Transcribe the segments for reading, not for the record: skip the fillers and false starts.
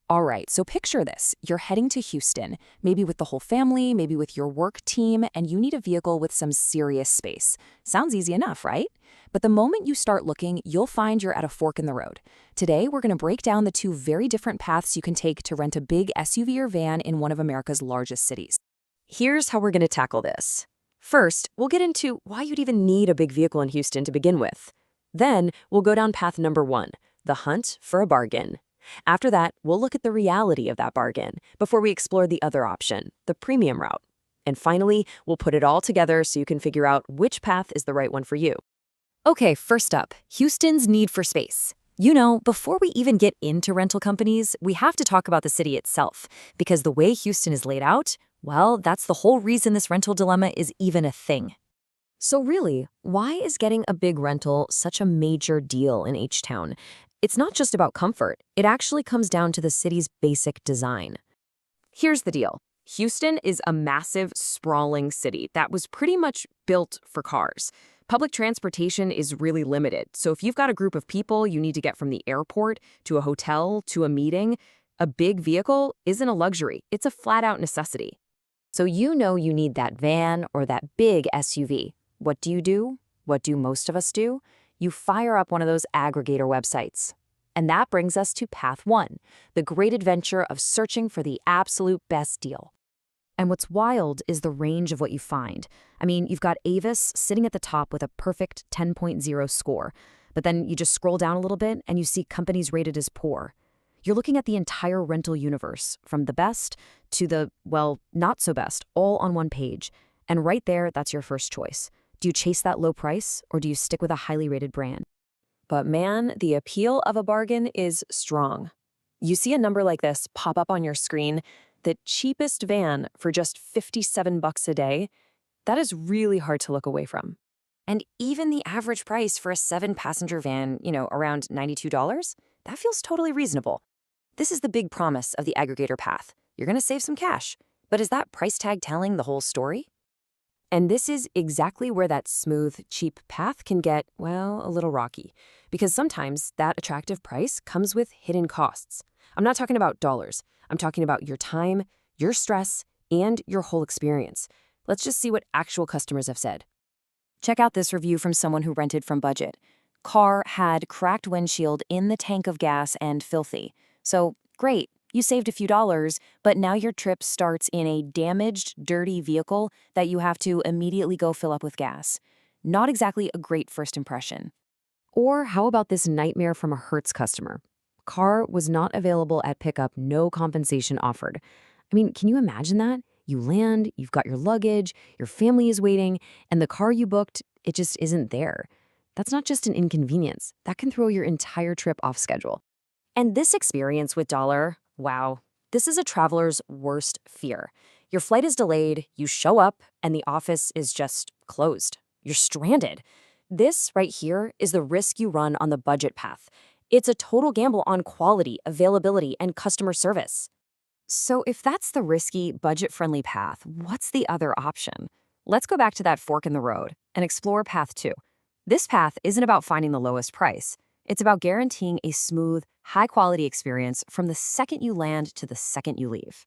All right, so picture this. You're heading to Houston, maybe with the whole family, maybe with your work team, and you need a vehicle with some serious space. Sounds easy enough, right? But the moment you start looking, you'll find you're at a fork in the road. Today, we're going to break down the two very different paths you can take to rent a big SUV or van in one of America's largest cities. Here's how we're going to tackle this. First, we'll get into why you'd even need a big vehicle in Houston to begin with. Then, we'll go down path number 1, the hunt for a bargain. After that, we'll look at the reality of that bargain before we explore the other option, the premium route. And finally, we'll put it all together so you can figure out which path is the right one for you. Okay, first up, Houston's need for space. You know, before we even get into rental companies, we have to talk about the city itself, because the way Houston is laid out, well, that's the whole reason this rental dilemma is even a thing. So really, why is getting a big rental such a major deal in H-Town? It's not just about comfort. It actually comes down to the city's basic design. Here's the deal. Houston is a massive, sprawling city that was pretty much built for cars. Public transportation is really limited, so if you've got a group of people you need to get from the airport to a hotel to a meeting, a big vehicle isn't a luxury. It's a flat-out necessity. So you know you need that van or that big SUV. What do? What do most of us do? You fire up one of those aggregator websites. And that brings us to path 1, the great adventure of searching for the absolute best deal. And what's wild is the range of what you find. I mean, you've got Avis sitting at the top with a perfect 10.0 score, but then you just scroll down a little bit and you see companies rated as poor. You're looking at the entire rental universe, from the best to the, well, not so best, all on one page. And right there, that's your first choice. Do you chase that low price, or do you stick with a highly rated brand? But man, the appeal of a bargain is strong. You see a number like this pop up on your screen, the cheapest van for just $57 a day. That is really hard to look away from. And even the average price for a 7-passenger van, around $92, that feels totally reasonable. This is the big promise of the aggregator path. You're going to save some cash. But is that price tag telling the whole story? And this is exactly where that smooth, cheap path can get, well, a little rocky. Because sometimes that attractive price comes with hidden costs. I'm not talking about dollars. I'm talking about your time, your stress, and your whole experience. Let's just see what actual customers have said. Check out this review from someone who rented from Budget. Car had cracked windshield in the tank of gas and filthy. So, great. You saved a few dollars, but now your trip starts in a damaged, dirty vehicle that you have to immediately go fill up with gas. Not exactly a great first impression. Or how about this nightmare from a Hertz customer? Car was not available at pickup, no compensation offered. I mean, can you imagine that? You land, you've got your luggage, your family is waiting, and the car you booked, it just isn't there. That's not just an inconvenience. That can throw your entire trip off schedule. And this experience with Dollar, wow, this is a traveler's worst fear. Your flight is delayed, you show up, and the office is just closed. You're stranded. This right here is the risk you run on the budget path. It's a total gamble on quality, availability, and customer service. So if that's the risky, budget-friendly path, what's the other option? Let's go back to that fork in the road and explore path 2. This path isn't about finding the lowest price. It's about guaranteeing a smooth, high-quality experience from the second you land to the second you leave.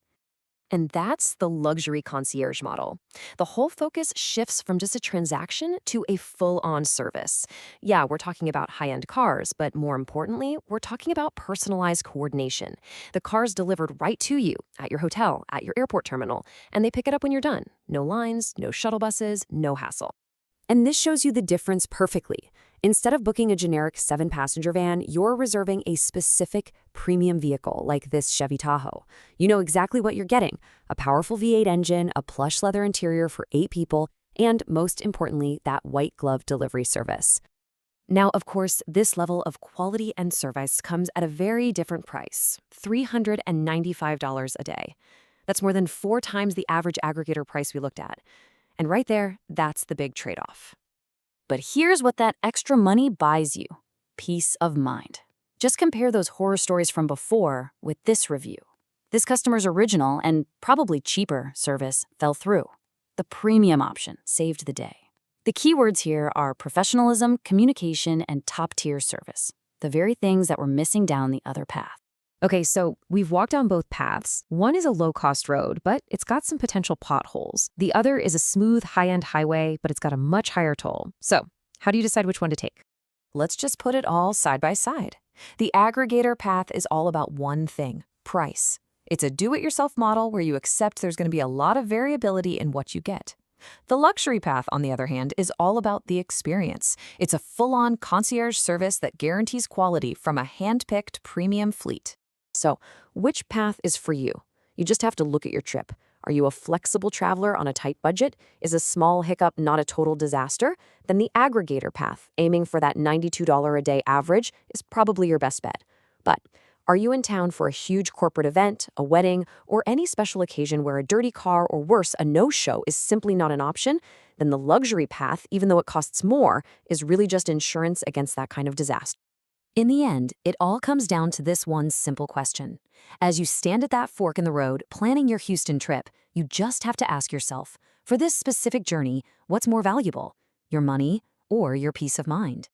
And that's the luxury concierge model. The whole focus shifts from just a transaction to a full-on service. Yeah, we're talking about high-end cars, but more importantly, we're talking about personalized coordination. The car's delivered right to you, at your hotel, at your airport terminal, and they pick it up when you're done. No lines, no shuttle buses, no hassle. And this shows you the difference perfectly. Instead of booking a generic 7-passenger van, you're reserving a specific premium vehicle like this Chevy Tahoe. You know exactly what you're getting: a powerful V8 engine, a plush leather interior for 8 people, and most importantly, that white glove delivery service. Now, of course, this level of quality and service comes at a very different price: $395 a day. That's more than 4 times the average aggregator price we looked at. And right there, that's the big trade-off. But here's what that extra money buys you: peace of mind. Just compare those horror stories from before with this review. This customer's original and probably cheaper service fell through. The premium option saved the day. The keywords here are professionalism, communication, and top-tier service, the very things that were missing down the other path. Okay, so we've walked down both paths. One is a low-cost road, but it's got some potential potholes. The other is a smooth, high-end highway, but it's got a much higher toll. So, how do you decide which one to take? Let's just put it all side by side. The aggregator path is all about one thing: price. It's a do-it-yourself model where you accept there's going to be a lot of variability in what you get. The luxury path, on the other hand, is all about the experience. It's a full-on concierge service that guarantees quality from a hand-picked premium fleet. So, which path is for you? You just have to look at your trip. Are you a flexible traveler on a tight budget? Is a small hiccup not a total disaster? Then the aggregator path, aiming for that $92 a day average, is probably your best bet. But are you in town for a huge corporate event, a wedding, or any special occasion where a dirty car or worse, a no-show is simply not an option? Then the luxury path, even though it costs more, is really just insurance against that kind of disaster. In the end, it all comes down to this one simple question. As you stand at that fork in the road planning your Houston trip, you just have to ask yourself, for this specific journey, what's more valuable, your money or your peace of mind?